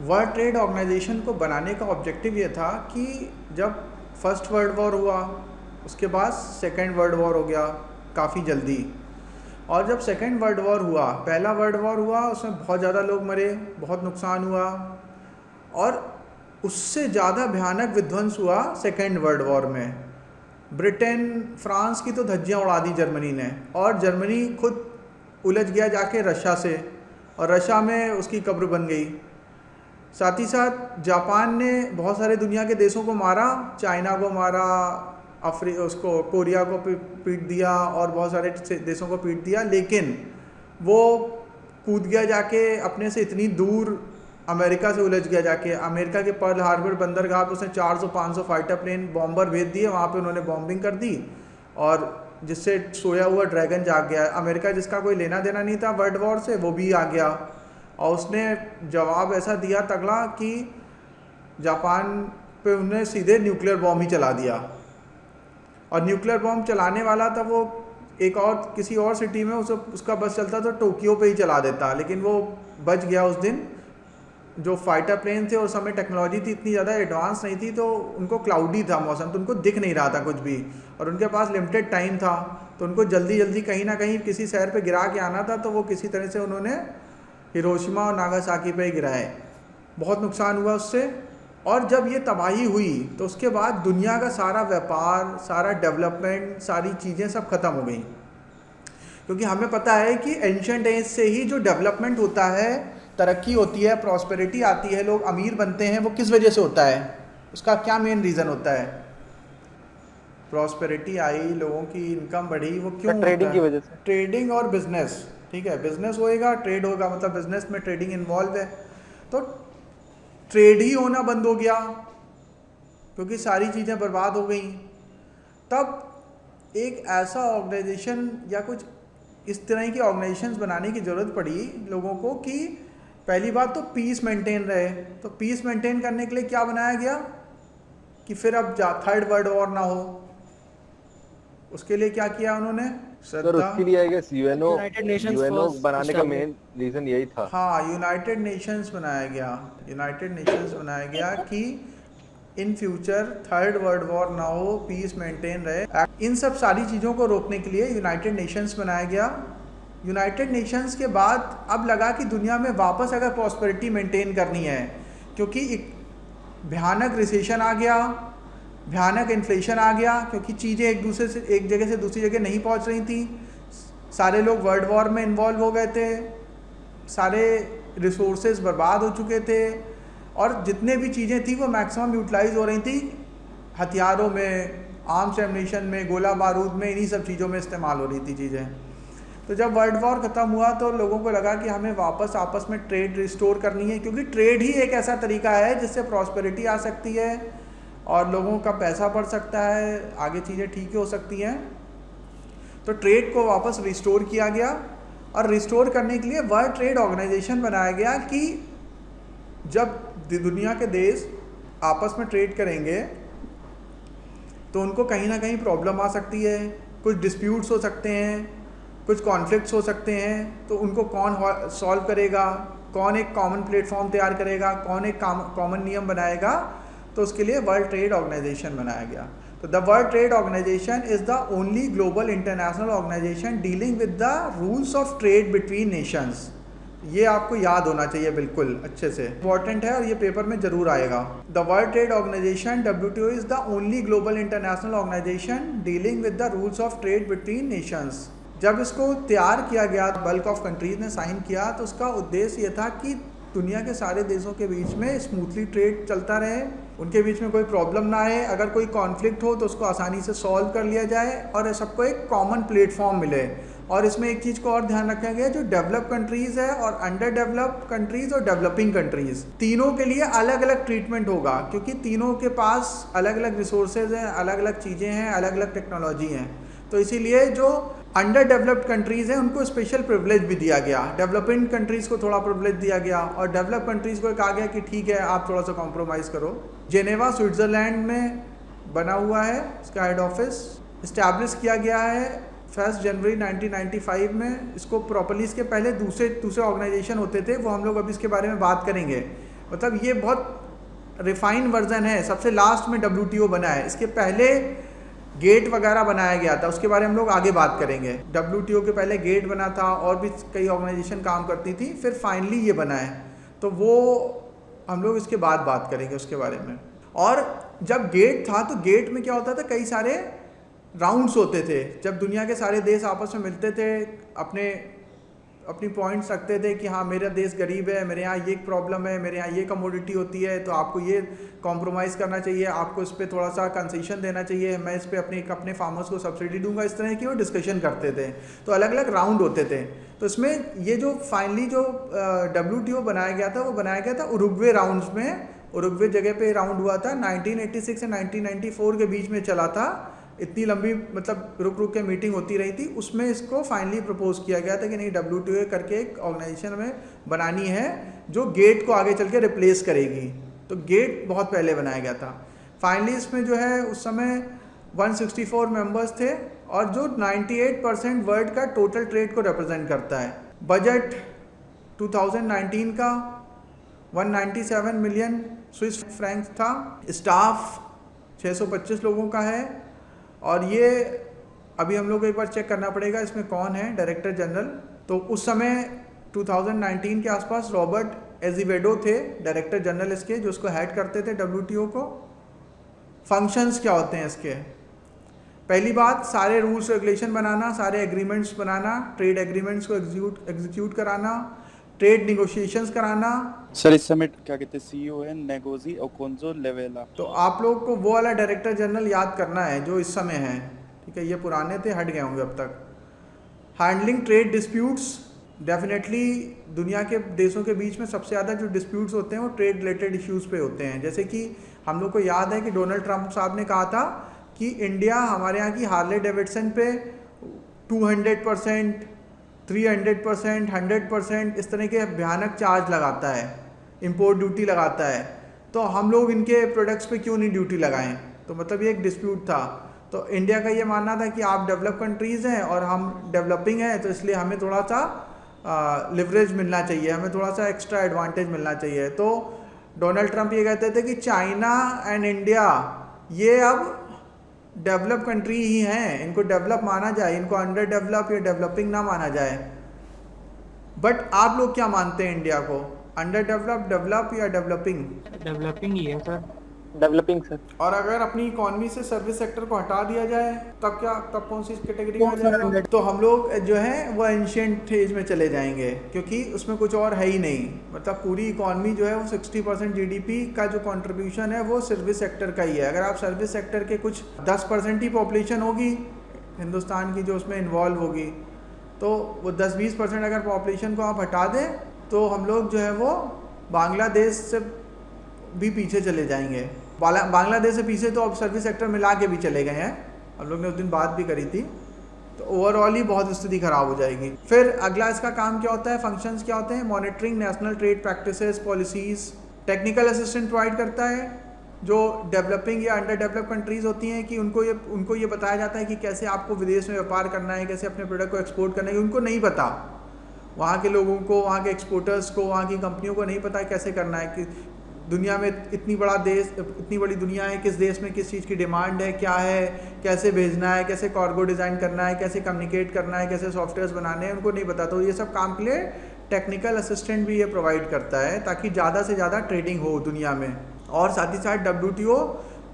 World trade organisation को बनाने का ऑब्जेक्टिव ये था कि जब फर्स्ट वर्ल्ड वॉर हुआ, उसके बाद सेकेंड वर्ल्ड वॉर हो गया काफ़ी जल्दी। और जब सेकेंड वर्ल्ड वॉर हुआ, पहला वर्ल्ड वॉर हुआ, उसमें बहुत ज़्यादा लोग मरे, बहुत नुकसान हुआ, और उससे ज़्यादा भयानक विध्वंस हुआ सेकेंड वर्ल्ड वॉर में। ब्रिटेन, फ्रांस की तो धज्जियाँ उड़ा दी जर्मनी ने, और जर्मनी खुद उलझ गया जाके रशिया से, और रशिया में उसकी कब्र बन गई। साथ ही साथ जापान ने बहुत सारे दुनिया के देशों को मारा, चाइना को मारा, उसको कोरिया को पीट दिया, और बहुत सारे देशों को पीट दिया, लेकिन वो कूद गया जाके अपने से इतनी दूर, अमेरिका से उलझ गया जाके। अमेरिका के पर्ल हार्बर बंदरगाह पर उसने 400-500 फाइटर प्लेन बॉम्बर भेज दिए, वहाँ पे उन्होंने बॉम्बिंग कर दी, और जिससे सोया हुआ ड्रैगन जाग गया। अमेरिका, जिसका कोई लेना देना नहीं था वर्ल्ड वॉर से, वो भी आ गया, और उसने जवाब ऐसा दिया तगड़ा कि जापान पे उन्हें सीधे न्यूक्लियर बॉम्ब ही चला दिया। और न्यूक्लियर बॉम्ब चलाने वाला था वो एक और किसी और सिटी में, उसका बस चलता तो टोक्यो पे ही चला देता, लेकिन वो बच गया उस दिन। जो फाइटर प्लेन थे उस समय टेक्नोलॉजी थी इतनी ज़्यादा एडवांस नहीं थी, तो उनको क्लाउडी था मौसम, तो उनको दिख नहीं रहा था कुछ भी, और उनके पास लिमिटेड टाइम था, तो उनको जल्दी जल्दी कहीं ना कहीं किसी शहर पे गिरा के आना था, तो वो किसी तरह से उन्होंने हिरोशिमा और नागासाकी पे ही गिराए। बहुत नुकसान हुआ उससे। और जब ये तबाही हुई तो उसके बाद दुनिया का सारा व्यापार, सारा डेवलपमेंट, सारी चीज़ें सब खत्म हो गई, क्योंकि हमें पता है कि एंशंट एज से ही जो डेवलपमेंट होता है, तरक्की होती है, प्रॉस्पेरिटी आती है, लोग अमीर बनते हैं, वो किस वजह से होता है? उसका क्या मेन रीज़न होता है? प्रॉस्पेरिटी आई, लोगों की इनकम बढ़ी, वो क्यों होता ट्रेडिंग की है? वजह से। ट्रेडिंग और बिजनेस। ठीक है, बिजनेस होएगा, ट्रेड होगा, मतलब बिजनेस में ट्रेडिंग इन्वॉल्व है, तो ट्रेड ही होना बंद हो गया क्योंकि सारी चीज़ें बर्बाद हो गई। तब एक ऐसा ऑर्गेनाइजेशन या कुछ इस तरह की ऑर्गेनाइजेशंस बनाने की ज़रूरत पड़ी लोगों को कि पहली बात तो पीस मेंटेन रहे। तो पीस मेंटेन करने के लिए क्या बनाया गया कि फिर अब थर्ड वर्ल्ड वॉर ना हो, उसके लिए क्या किया उन्होंने? सर श्रद्धा। उसके लिए I guess UNO, united nations UNO was बनाने का एस्टैब्लिश्ड। मेन रीजन यही था। हाँ, यूनाइटेड नेशंस बनाया गया। यूनाइटेड नेशंस बनाया गया कि in future third world war ना हो, पीस मेंटेन रहे। इन सब सारी चीज़ों को रोकने के लिए यूनाइटेड नेशंस बनाया गया। यूनाइटेड नेशंस के बाद अब लगा कि दुनिया में वापस अगर प्रॉस्पेरिटी मेंटेन करनी है, क्योंकि एक भयानक रिसेशन आ गया, भयानक इन्फ्लेशन आ गया, क्योंकि चीज़ें एक दूसरे से, एक जगह से दूसरी जगह नहीं पहुंच रही थी, सारे लोग वर्ल्ड वॉर में इन्वॉल्व हो गए थे, सारे रिसोर्सेज बर्बाद हो चुके थे, और जितने भी चीज़ें थी वो मैक्सिमम यूटिलाइज हो रही थी हथियारों में, आर्म्स एम्युनिशन में, गोला बारूद में, इन्हीं सब चीज़ों में इस्तेमाल हो रही थी चीज़ें। तो जब वर्ल्ड वॉर ख़त्म हुआ तो लोगों को लगा कि हमें वापस आपस में ट्रेड रिस्टोर करनी है, क्योंकि ट्रेड ही एक ऐसा तरीका है जिससे प्रॉस्पेरिटी आ सकती है और लोगों का पैसा बढ़ सकता है, आगे चीज़ें ठीक हो सकती हैं। तो ट्रेड को वापस रिस्टोर किया गया, और रिस्टोर करने के लिए वर्ल्ड ट्रेड ऑर्गेनाइजेशन बनाया गया कि जब दुनिया के देश आपस में ट्रेड करेंगे तो उनको कहीं ना कहीं प्रॉब्लम आ सकती है, कुछ डिस्प्यूट्स हो सकते हैं, कुछ कॉन्फ्लिक्ट्स हो सकते हैं, तो उनको कौन सॉल्व करेगा, कौन एक कॉमन प्लेटफॉर्म तैयार करेगा, कौन एक कॉमन नियम बनाएगा? तो उसके लिए वर्ल्ड ट्रेड ऑर्गेनाइजेशन बनाया गया। तो the world trade organisation is the only global international organisation dealing with the rules of trade between nations. ये आपको याद होना चाहिए बिल्कुल अच्छे से, इंपॉर्टेंट है और ये पेपर में जरूर आएगा। The world trade organisation WTO is the only global international organisation dealing with the rules of trade between nations. जब इसको तैयार किया गया, बल्क ऑफ कंट्रीज ने साइन किया, तो उसका उद्देश्य ये था कि दुनिया के सारे देशों के बीच में स्मूथली ट्रेड चलता रहे, उनके बीच में कोई प्रॉब्लम ना आए, अगर कोई कॉन्फ्लिक्ट हो तो उसको आसानी से सॉल्व कर लिया जाए, और सबको एक कॉमन प्लेटफॉर्म मिले। और इसमें एक चीज़ को और ध्यान रखा गया, जो डेवलप कंट्रीज़ है और अंडर डेवलप्ड कंट्रीज़ और डेवलपिंग कंट्रीज़, तीनों के लिए अलग अलग ट्रीटमेंट होगा, क्योंकि तीनों के पास अलग अलग रिसोर्सेज हैं, अलग अलग चीज़ें हैं, अलग अलग टेक्नोलॉजी हैं। तो इसीलिए जो अंडर डेवलप्ड कंट्रीज़ हैं उनको स्पेशल प्रिविलेज भी दिया गया, डेवलपिंग कंट्रीज़ को थोड़ा प्रिविलेज दिया गया, और डेवलप कंट्रीज़ को कहा गया कि ठीक है आप थोड़ा सा कॉम्प्रोमाइज़ करो। जेनेवा स्विट्ज़रलैंड में बना हुआ है, इसका हेड ऑफिस इस्टेब्लिश किया गया है 1 जनवरी 1995 में। इसको प्रॉपरली, इसके पहले दूसरे ऑर्गेनाइजेशन होते थे, वो हम लोग अभी इसके बारे में बात करेंगे, मतलब ये बहुत रिफाइन वर्जन है, सबसे लास्ट में WTO बना है। इसके पहले गेट वगैरह बनाया गया था, उसके बारे में हम लोग आगे बात करेंगे। WTO के पहले गेट बना था और भी कई ऑर्गेनाइजेशन काम करती थी, फिर फाइनली ये बना है, तो वो हम लोग इसके बाद बात करेंगे उसके बारे में। और जब गेट था तो गेट में क्या होता था, कई सारे राउंड्स होते थे, जब दुनिया के सारे देश आपस में मिलते थे, अपनी पॉइंट्स रखते थे कि हाँ मेरा देश गरीब है, मेरे यहाँ ये प्रॉब्लम है, मेरे यहाँ ये कमोडिटी होती है, तो आपको ये कॉम्प्रोमाइज़ करना चाहिए, आपको इस पर थोड़ा सा कंसेशन देना चाहिए, मैं इस पर अपने फार्मर्स को सब्सिडी दूंगा, इस तरह की वो डिस्कशन करते थे। तो अलग अलग राउंड होते थे। तो इसमें ये जो फाइनली जो WTO बनाया गया था, वो बनाया गया था उरुग्वे राउंड्स में। उरुग्वे जगह पे राउंड हुआ था, 1986 से 1994 के बीच में चला था। इतनी लंबी मतलब रुक रुक के मीटिंग होती रही थी, उसमें इसको फाइनली प्रपोज किया गया था कि नहीं, WTO करके एक ऑर्गेनाइजेशन में बनानी है जो गेट को आगे चल के रिप्लेस करेगी। तो गेट बहुत पहले बनाया गया था। फाइनली इसमें जो है उस समय 164 मेंबर्स थे और जो 98% वर्ल्ड का टोटल ट्रेड को रिप्रेजेंट करता है। बजट 2019 का 197 मिलियन स्विस फ्रैंक्स था। स्टाफ 625 लोगों का है। और ये अभी हम लोग को एक बार चेक करना पड़ेगा इसमें कौन है डायरेक्टर जनरल। तो उस समय 2019 के आसपास रॉबर्ट एजिवेडो थे डायरेक्टर जनरल इसके, जो उसको हेड करते थे WTO को। फंक्शंस क्या होते हैं इसके? पहली बात, सारे रूल्स रेगुलेशन बनाना, सारे एग्रीमेंट्स बनाना, ट्रेड एग्रीमेंट्स को एग्जीक्यूट कराना, ट्रेड निगोशिएशंस कराना। सर इस समय क्या कहते हैं CEO है नेगोजी ओकोंजो लेवेला। तो आप लोग को वो वाला डायरेक्टर जनरल याद करना है जो इस समय है, ठीक है, ये पुराने थे, हट गए होंगे अब तक। हैंडलिंग ट्रेड डिस्प्यूट्स, डेफिनेटली दुनिया के देशों के बीच में सबसे ज़्यादा जो डिस्प्यूट्स होते हैं वो ट्रेड रिलेटेड इश्यूज़ पे होते हैं। जैसे कि हम लोग को याद है कि डोनाल्ड ट्रंप साहब ने कहा था कि इंडिया हमारे यहाँ की हार्ले डेविडसन पे 200%, 300%, 100% इस तरह के भयानक चार्ज लगाता है, इंपोर्ट ड्यूटी लगाता है। तो हम लोग इनके प्रोडक्ट्स पे क्यों नहीं ड्यूटी लगाएं? तो मतलब ये एक डिस्प्यूट था। तो इंडिया का ये मानना था कि आप डेवलप कंट्रीज़ हैं और हम डेवलपिंग हैं, तो इसलिए हमें थोड़ा सा लिवरेज मिलना चाहिए, हमें थोड़ा सा एक्स्ट्रा एडवांटेज मिलना चाहिए। तो डोनाल्ड ट्रंप ये कहते थे कि चाइना एंड इंडिया ये अब डेवलप कंट्री ही हैं, इनको डेवलप माना जाए, इनको अंडर डेवलप या डेवलपिंग ना माना जाए। बट आप लोग क्या मानते हैं इंडिया को, अंडर डेवलप, डेवलप या डेवलपिंग? डेवलपिंग ही है सर। Developing sir. और अगर अपनी इकोनॉमी से सर्विस सेक्टर को हटा दिया जाए तब क्या, तब कौन सी कैटेगरी में आ जाएगा? तो हम लोग जो है वो एंशिएंट एज में चले जाएंगे, क्योंकि उसमें कुछ और है ही नहीं। मतलब पूरी इकोनॉमी जो है वो 60% GDP का जो कंट्रीब्यूशन है वो सर्विस सेक्टर का ही है। अगर आप सर्विस सेक्टर के कुछ 10% ही पॉपुलेशन होगी हिंदुस्तान की जो उसमें इन्वॉल्व होगी, तो वो 10-20% अगर पॉपुलेशन को आप हटा दें तो हम लोग जो है वो बांग्लादेश से भी पीछे चले जाएंगे। बांग्लादेश से पीछे तो अब सर्विस सेक्टर मिला के भी चले गए हैं, हम लोग ने उस दिन बात भी करी थी। तो ओवरऑल ही बहुत स्थिति खराब हो जाएगी। फिर अगला इसका काम क्या होता है, फंक्शंस क्या होते हैं? Monitoring national trade practices, policies. Technical assistant provide करता है जो डेवलपिंग या अंडर डेवलप कंट्रीज़ होती हैं, कि उनको ये बताया जाता है कि कैसे आपको विदेश में व्यापार करना है, कैसे अपने प्रोडक्ट को एक्सपोर्ट करना है। उनको नहीं पता, वहाँ के लोगों को, वहाँ के एक्सपोर्टर्स को, वहाँ की कंपनियों को नहीं पता है कैसे करना है। कि दुनिया में इतनी बड़ी दुनिया है, किस देश में किस चीज़ की डिमांड है, क्या है, कैसे भेजना है, कैसे कार्गो डिज़ाइन करना है, कैसे कम्युनिकेट करना है, कैसे सॉफ्टवेयर्स बनाने हैं, उनको नहीं पता। तो ये सब काम के लिए टेक्निकल असिस्टेंट भी ये प्रोवाइड करता है, ताकि ज़्यादा से ज़्यादा ट्रेडिंग हो दुनिया में। और साथ ही साथ WTO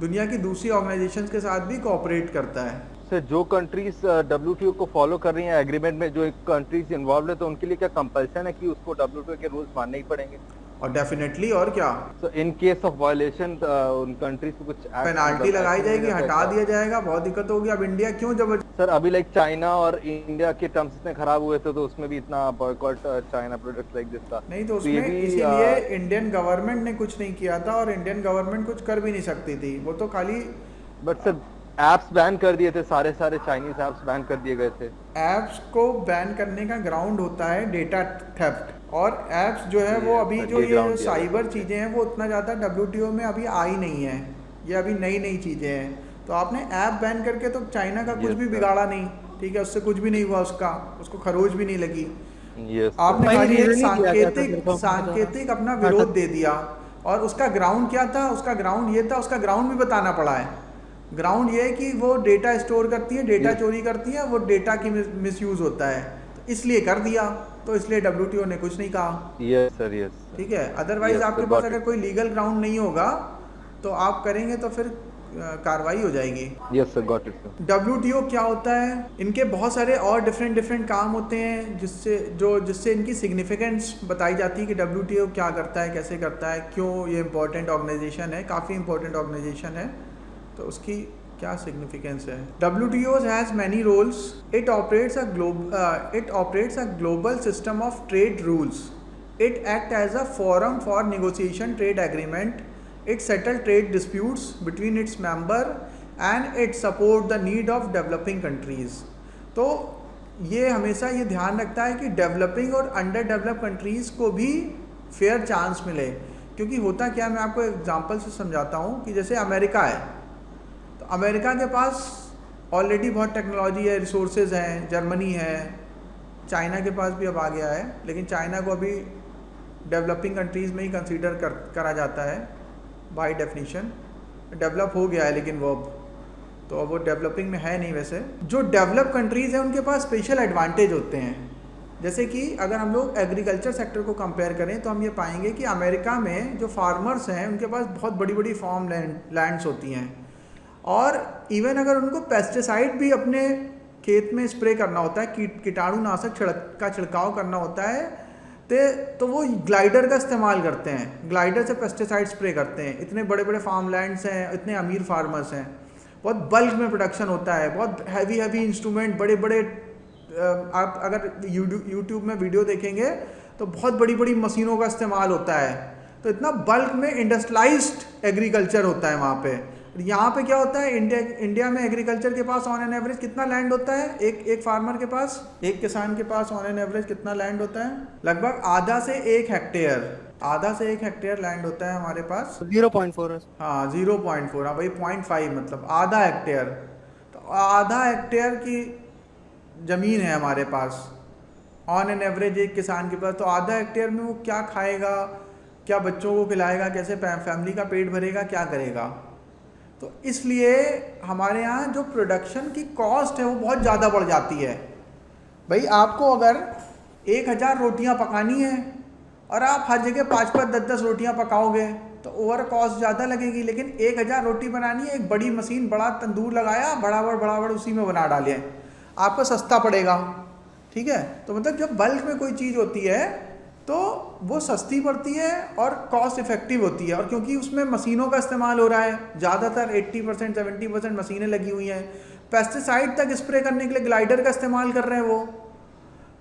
दुनिया की दूसरी ऑर्गेनाइजेशंस के साथ भी कोऑपरेट करता है। सर जो कंट्रीज WTO को फॉलो कर रही हैं, एग्रीमेंट में जो कंट्रीज इन्वॉल्व है, तो उनके लिए क्या कंपल्सन है कि उसको WTO के रूल्स मानने ही पड़ेंगे? और डेफिनेटली, और क्या, सो इन केस ऑफ वायलेशन उन कंट्रीज को कुछ पेनाल्टी लगाई जाएगी, हटा दिया जाएगा, बहुत दिक्कत होगी। अब इंडिया क्यों जबरदस्ती? सर अभी लाइक चाइना और इंडिया के टर्म्स इतने खराब हुए थे, तो उसमें भी इतना boycott China products like this था। नहीं, तो उसमें इसीलिए इंडियन गवर्नमेंट ने कुछ नहीं किया था, और इंडियन गवर्नमेंट कुछ कर भी नहीं सकती थी, वो तो खाली। बट सर एप्स बैन कर दिए थे, सारे चाइनीज एप्स बैन कर दिए गए थे। एप्स को बैन करने का ग्राउंड होता है डेटा थेफ्ट, और एप्स जो है वो अभी जो ये साइबर चीज़ें हैं वो उतना ज़्यादा WTO में अभी आई नहीं है, ये अभी नई चीज़ें हैं। तो आपने ऐप बैन करके तो चाइना का कुछ भी बिगाड़ा नहीं, ठीक है, उससे कुछ भी नहीं हुआ, उसको खरोच भी नहीं लगी। आपने खाली एक सांकेतिक अपना विरोध दे दिया और उसका ग्राउंड क्या था, उसका ग्राउंड ये था, उसका ग्राउंड भी बताना पड़ा है। ग्राउंड ये है कि वो डेटा स्टोर करती है, डेटा चोरी करती है, वो डेटा की मिसयूज़ होता है, तो इसलिए कर दिया, तो इसलिए WTO ने कुछ नहीं कहा। Yes sir, yes. ठीक है, अदरवाइज आपके पास अगर कोई लीगल ग्राउंड नहीं होगा तो आप करेंगे तो फिर कार्रवाई हो जाएगी। Yes sir, got it sir. WTO क्या होता है, इनके बहुत सारे और डिफरेंट काम होते हैं जिससे इनकी सिग्निफिकेंस बताई जाती है कि WTO क्या करता है, कैसे करता है, क्यों ये इम्पोर्टेंट ऑर्गेनाइजेशन है, काफ़ी इम्पोर्टेंट ऑर्गेनाइजेशन है, तो उसकी क्या सिग्निफिकेंस है। WTO has many roles, it operates a global system of trade rules, it act as a forum for negotiation trade agreement, it settle trade disputes between its member and it support the need of developing countries। तो ये हमेशा ये ध्यान रखता है कि developing और under develop countries को भी फेयर चांस मिले, क्योंकि होता क्या है, मैं आपको एग्जांपल से समझाता हूँ कि जैसे अमेरिका है, तो अमेरिका के पास ऑलरेडी बहुत टेक्नोलॉजी है, रिसोर्सेज हैं, जर्मनी है, चाइना के पास भी अब आ गया है, लेकिन चाइना को अभी डेवलपिंग कंट्रीज़ में ही कंसीडर करा जाता है बाय डेफिनेशन। डेवलप हो गया है लेकिन वो तो अब वो डेवलपिंग में है नहीं। वैसे जो डेवलप कंट्रीज़ हैं उनके पास स्पेशल एडवांटेज होते हैं, जैसे कि अगर हम लोग एग्रीकल्चर सेक्टर को कंपेयर करें तो हम ये पाएंगे कि अमेरिका में जो फार्मर्स हैं उनके पास बहुत बड़ी बड़ी फार्म लैंड्स होती हैं, और इवन अगर उनको पेस्टिसाइड भी अपने खेत में स्प्रे करना होता है, कीटाणुनाशक का छिड़काव करना होता है, तो वो ग्लाइडर का इस्तेमाल करते हैं, ग्लाइडर से पेस्टिसाइड स्प्रे करते हैं। इतने बड़े बड़े फार्म लैंड्स हैं, इतने अमीर फार्मर्स हैं, बहुत बल्क में प्रोडक्शन होता है, बहुत हैवी इंस्ट्रूमेंट, बड़े बड़े आप अगर यूट्यूब में वीडियो देखेंगे तो बहुत बड़ी बड़ी मशीनों का इस्तेमाल होता है, तो इतना बल्क में इंडस्ट्रियलाइज्ड एग्रीकल्चर होता है वहाँ पे। यहाँ पे क्या होता है, इंडिया में एग्रीकल्चर के पास ऑन एन एवरेज कितना लैंड होता है, एक फार्मर के पास, एक किसान के पास ऑन एन एवरेज कितना लैंड होता है, लगभग आधा से 1 हेक्टेयर लैंड होता है हमारे पास। 0.4। हाँ 0.4, हाँ भाई 0.5 मतलब आधा हेक्टेयर, तो आधा हेक्टेयर की ज़मीन है हमारे पास ऑन एन एवरेज एक किसान के पास। तो आधा हेक्टेयर में वो क्या खाएगा, क्या बच्चों को खिलाएगा, कैसे फैमिली का पेट भरेगा, क्या करेगा। तो इसलिए हमारे यहाँ जो प्रोडक्शन की कॉस्ट है वो बहुत ज़्यादा बढ़ जाती है। भाई आपको अगर 1000 रोटियाँ पकानी है और आप हर जगह 5-5, 10-10 रोटियाँ पकाओगे तो ओवर कॉस्ट ज़्यादा लगेगी, लेकिन 1000 रोटी बनानी है, एक बड़ी मशीन, बड़ा तंदूर लगाया, बड़ा उसी में बना डाले, आपको सस्ता पड़ेगा। ठीक है, तो मतलब जब बल्क में कोई चीज़ होती है तो वो सस्ती पड़ती है और कॉस्ट इफ़ेक्टिव होती है, और क्योंकि उसमें मशीनों का इस्तेमाल हो रहा है, ज़्यादातर 80% 70% मशीनें लगी हुई हैं, पेस्टिसाइड तक स्प्रे करने के लिए ग्लाइडर का इस्तेमाल कर रहे हैं वो।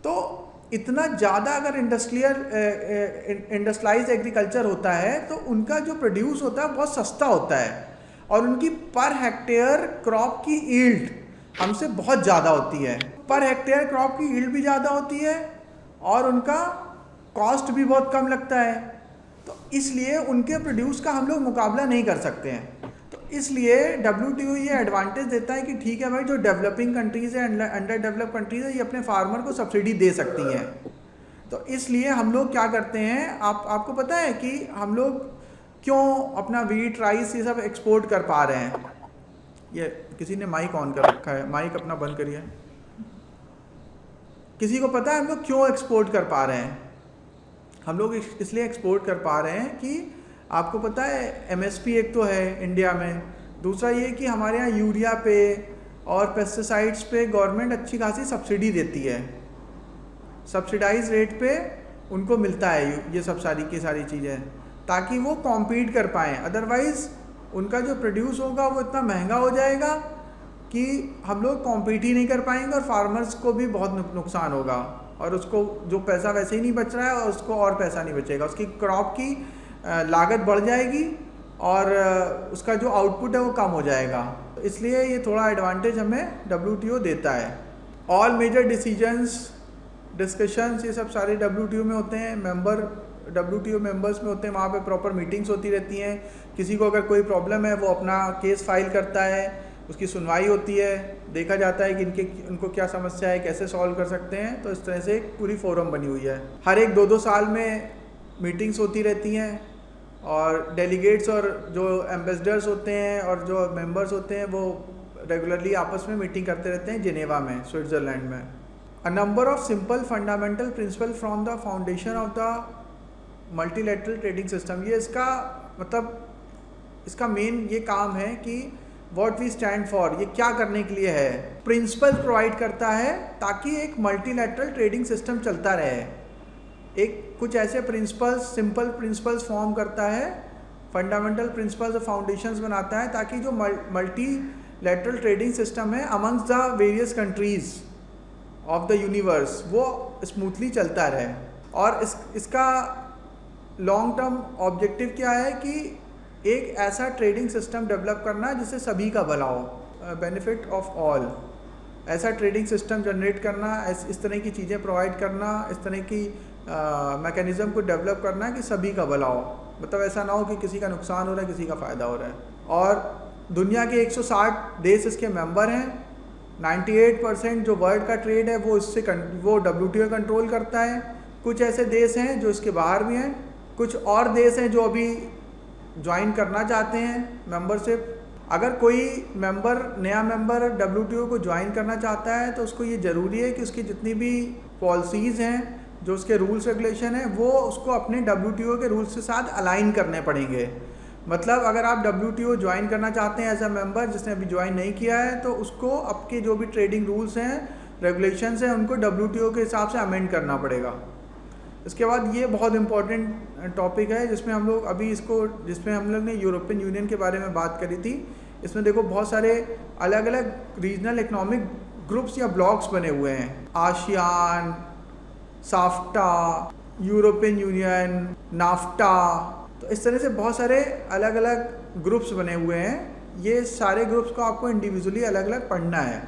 तो इतना ज़्यादा अगर इंडस्ट्रियलाइज्ड एग्रीकल्चर होता है तो उनका जो प्रोड्यूस होता है बहुत सस्ता होता है, और उनकी पर हेक्टेयर क्रॉप की यील्ड हमसे बहुत ज़्यादा होती है, पर हेक्टेयर क्रॉप की यील्ड भी ज़्यादा होती है और उनका कॉस्ट भी बहुत कम लगता है। तो इसलिए उनके प्रोड्यूस का हम लोग मुकाबला नहीं कर सकते हैं। तो इसलिए WTO ये एडवांटेज देता है कि ठीक है भाई, जो डेवलपिंग कंट्रीज़ है, अंडर डेवलप कंट्रीज़ है, ये अपने फार्मर को सब्सिडी दे सकती हैं। तो इसलिए हम लोग क्या करते हैं, आपको पता है कि हम लोग क्यों अपना वीट, राइस ये सब एक्सपोर्ट कर पा रहे हैं। ये किसी ने माइक ऑन कर रखा है, माइक अपना बंद करिए। किसी को पता है हम लोग क्यों एक्सपोर्ट कर पा रहे हैं? हम लोग इसलिए एक्सपोर्ट कर पा रहे हैं कि आपको पता है MSP एक तो है इंडिया में, दूसरा ये कि हमारे यहाँ यूरिया पे और पेस्टिसाइड्स पे गवर्नमेंट अच्छी खासी सब्सिडी देती है, सब्सिडाइज रेट पे उनको मिलता है ये सब सारी की सारी चीज़ें, ताकि वो कॉम्पीट कर पाएँ। अदरवाइज़ उनका जो प्रोड्यूस होगा वो इतना महंगा हो जाएगा कि हम लोग कॉम्पीट ही नहीं कर पाएंगे और फार्मर्स को भी बहुत नुकसान होगा, और उसको जो पैसा वैसे ही नहीं बच रहा है और उसको और पैसा नहीं बचेगा, उसकी क्रॉप की लागत बढ़ जाएगी और उसका जो आउटपुट है वो कम हो जाएगा। तो इसलिए ये थोड़ा एडवांटेज हमें WTO देता है। ऑल मेजर डिस्कशंस ये सब सारे WTO में होते हैं, WTO मेंबर्स में होते हैं, वहाँ पे प्रॉपर मीटिंग्स होती रहती हैं। किसी को अगर कोई प्रॉब्लम है वो अपना केस फाइल करता है, उसकी सुनवाई होती है, देखा जाता है कि उनको क्या समस्या है, कैसे सॉल्व कर सकते हैं। तो इस तरह से एक पूरी फोरम बनी हुई है। हर एक 2-2 साल में मीटिंग्स होती रहती हैं और डेलीगेट्स और जो एम्बेसडर्स होते हैं और जो मेंबर्स होते हैं वो रेगुलरली आपस में मीटिंग करते रहते हैं जिनेवा में, स्विट्ज़रलैंड में। A number of simple fundamental principle from the foundation of the multilateral trading system, ये इसका मतलब इसका मेन ये काम है कि व्हाट वी स्टैंड फॉर, ये क्या करने के लिए है। प्रिंसिपल प्रोवाइड करता है ताकि एक मल्टीलैटरल ट्रेडिंग सिस्टम चलता रहे। एक कुछ ऐसे प्रिंसिपल्स, सिंपल प्रिंसिपल्स फॉर्म करता है, फंडामेंटल प्रिंसिपल्स और फाउंडेशंस बनाता है ताकि जो मल्टीलैटरल ट्रेडिंग सिस्टम है amongst the various countries of the universe वो स्मूथली चलता रहे। और इसका लॉन्ग टर्म ऑब्जेक्टिव क्या है कि एक ऐसा ट्रेडिंग सिस्टम डेवलप करना जिससे सभी का भला हो, बेनिफिट ऑफ ऑल। ऐसा ट्रेडिंग सिस्टम जनरेट करना, इस तरह की चीज़ें प्रोवाइड करना, इस तरह की मैकेनिज़्म को डेवलप करना कि सभी का भला हो, मतलब ऐसा ना हो कि किसी का नुकसान हो रहा है किसी का फ़ायदा हो रहा है। और दुनिया के 160 देश इसके मेंबर हैं। 98% जो वर्ल्ड का ट्रेड है वो WTO कंट्रोल करता है। कुछ ऐसे देश हैं जो इसके बाहर भी हैं, कुछ और देश हैं जो अभी ज्वाइन करना चाहते हैं मेंबरशिप। अगर कोई नया मेंबर WTO को ज्वाइन करना चाहता है तो उसको ये ज़रूरी है कि उसकी जितनी भी पॉलिसीज़ हैं, जो उसके रूल्स रेगुलेशन है, वो उसको अपने WTO के रूल्स के साथ अलाइन करने पड़ेंगे। मतलब अगर आप WTO ज्वाइन करना चाहते हैं एज अ मेंबर, जिसने अभी ज्वाइन नहीं किया है, तो उसको आपके जो भी ट्रेडिंग रूल्स हैं, रेगुलेशंस हैं, उनको WTO के हिसाब से अमेंड करना पड़ेगा। इसके बाद ये बहुत इंपॉर्टेंट टॉपिक है जिसमें हम लोग ने यूरोपियन यूनियन के बारे में बात करी थी। इसमें देखो बहुत सारे अलग अलग रीजनल इकोनॉमिक ग्रुप्स या ब्लॉक्स बने हुए हैं। ASEAN, SAFTA, European union, NAFTA, तो इस तरह से बहुत सारे अलग अलग ग्रुप्स बने हुए हैं। ये सारे ग्रुप्स को आपको इंडिविजुअली अलग अलग पढ़ना है।